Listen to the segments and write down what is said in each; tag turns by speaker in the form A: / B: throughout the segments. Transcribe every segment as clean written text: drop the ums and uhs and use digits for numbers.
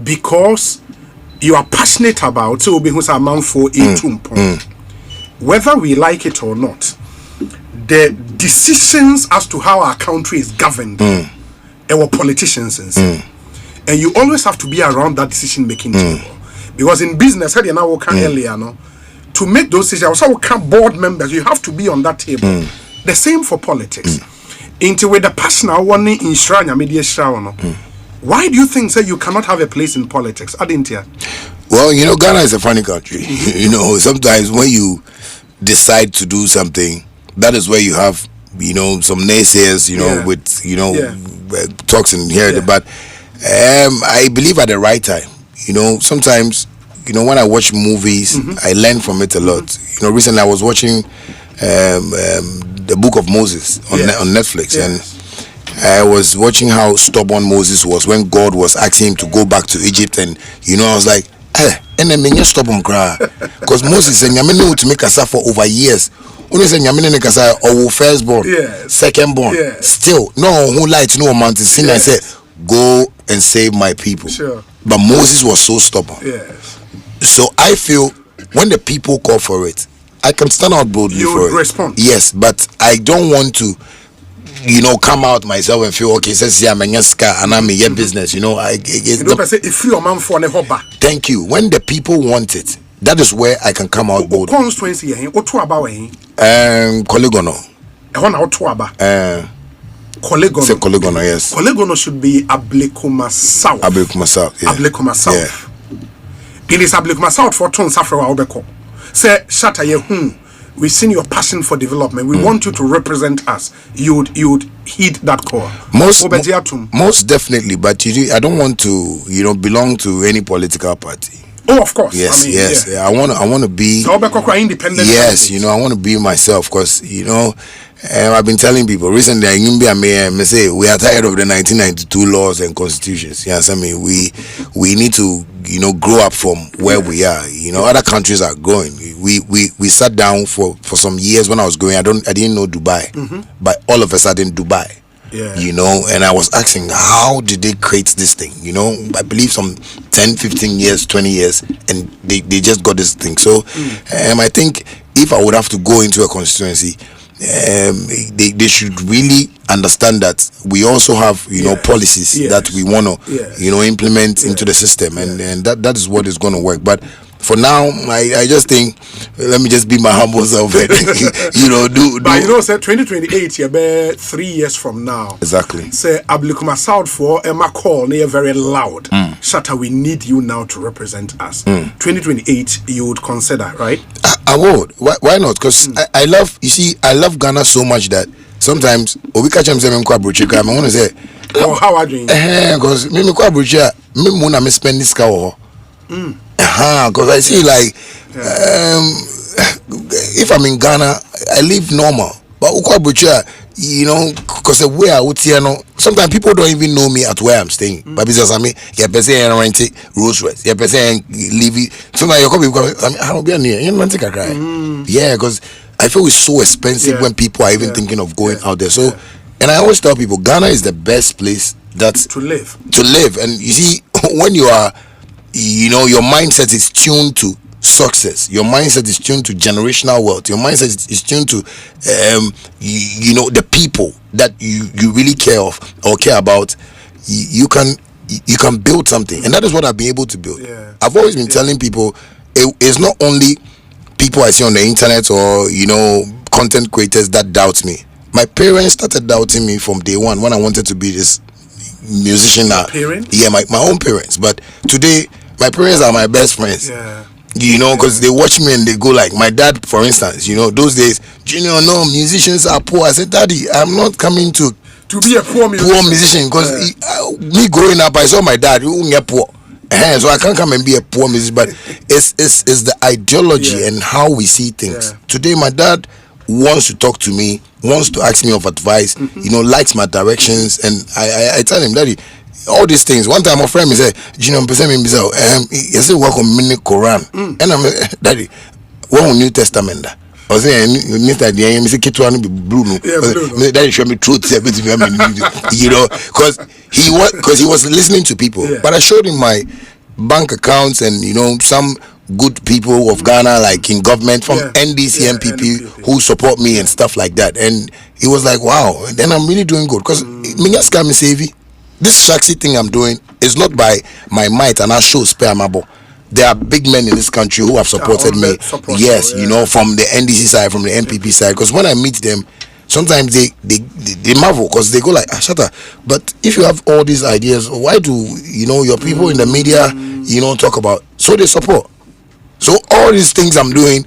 A: because you are passionate about so be who's a man for a whether we like it or not, the decisions as to how our country is governed our politicians and you always have to be around that decision making table, because in business how you now work earlier no, to make those decisions also can board members, you have to be on that table. The same for politics. Into with the personal one in shrine media shower. Why do you think that you cannot have a place in politics? I didn't hear.
B: Well, you know, Ghana is a funny country. You know, sometimes when you decide to do something, that is where you have, you know, some naysayers, you know, with, you know, talks in here. But I believe at the right time, you know, sometimes, you know, when I watch movies, I learn from it a lot. You know, recently I was watching the Book of Moses on Netflix, and I was watching how stubborn Moses was when God was asking him to go back to Egypt, and you know, I was like, and then you're stubborn cry, because Moses said, "I'm going to make a for over years." Only said, "I'm going to make a firstborn, secondborn, still no who light no amount to sin." I said, "Go and save my people." But Moses was so stubborn. So I feel when the people call for it, I can stand out boldly for it.
A: You respond.
B: Yes, but I don't want to, you know, come out myself and feel okay. Says I'm a ska and I'm a business. You know, thank you. When the people want it, that is where I can come out bold.
A: Constituency,
B: Kolegono. Kolegono, yes.
A: Kolegono should be Ablekuma South.
B: Ablekuma South. Yeah.
A: Ablekuma South. It is Ablekuma South for Ton Safra Obeko. Say Shattawale, we've seen your passion for development. We want you to represent us. You would heed that call.
B: Most definitely, but I don't want to, you know, belong to any political party.
A: Oh, of course.
B: Yes, I mean, yes. I want to be.
A: So independent.
B: Yes, you know, I want to be myself, because you know, I've been telling people recently. I say we are tired of the 1992 laws and constitutions. Yes, I mean we need to, you know, grow up from where we are. You know, other countries are growing. We sat down for some years when I was growing. I didn't know Dubai, but all of a sudden Dubai. You know, and I was asking, how did they create this thing? You know, I believe some 10, 15 years, 20 years, and they just got this thing. So I think if I would have to go into a constituency, they should really understand that we also have, you know, policies that we want to, you know, implement into the system, and that is what is going to work. But for now, I just think, let me just be my humble self and, you know, do.
A: But you know, say 2028, you be 3 years from now.
B: Exactly.
A: Say Ablekuma South for Emma call, near very loud. Shatta, we need you now to represent us. 2028, you would consider, right?
B: I would. Why not? Because I love, you see, I love Ghana so much that sometimes, we catch him saying, I want to say,
A: oh, how are you?
B: Because me spend this car. Because I see, like, if I'm in Ghana, I live normal. But you know, because the way I would see, you know, sometimes people don't even know me at where I'm staying. But because I mean, you're saying rent Rolls Royce, you're saying leave. Sometimes you come, I don't be near. You know, take a cry. Yeah, because I feel it's so expensive when people are even thinking of going out there. So, and I always tell people, Ghana is the best place to live. And you see, when you are, you know, your mindset is tuned to success, your mindset is tuned to generational wealth, your mindset is tuned to you know, the people that you really care about, you can build something. And that is what I've been able to build. I've always been telling people, it's not only people I see on the internet or, you know, content creators that doubt me. My parents started doubting me from day one when I wanted to be this musician. Yeah, my own parents. But today my parents are my best friends. You know, because they watch me and they go like, my dad, for instance, you know, those days, Junior, no, musicians are poor. I said, Daddy, I'm not coming to
A: be a poor
B: musician, because me growing up, I saw my dad who get poor. So I can't come and be a poor musician, but it's the ideology and how we see things. Today, my dad wants to talk to me, wants to ask me of advice, you know, likes my directions, and I tell him, Daddy, all these things. One time, a friend me said, "You know, he said work on mini Quran," and I'm Daddy, what on New Testament? I was saying, Mr. D, I say, "Kitwan be blue." Daddy show me truth, you know, because he was listening to people. But I showed him my bank accounts and some good people of Ghana, like in government, from NDC, MPP, who support me and stuff like that. And it was like, wow. And then I'm really doing good because this Shaxi thing I'm doing is not by my might and I show spare mabo. There are big men in this country who have supported me. Yes, from the NDC side, from the MPP side. Because when I meet them, sometimes they marvel because they go like, Shatta, but if you have all these ideas, why do your people in the media talk about? So they support. So all these things I'm doing,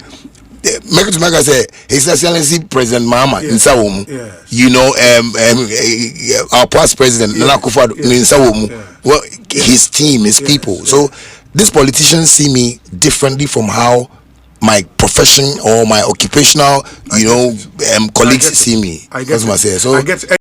B: make it to make I say His Excellency President Mahama in Sawomu, our past president Nana Akufo-Addo in Sawomu, well, his team, his people. So these politicians see me differently from how my profession or my occupational, colleagues see me.
A: I get
B: That's what I say. So
A: I get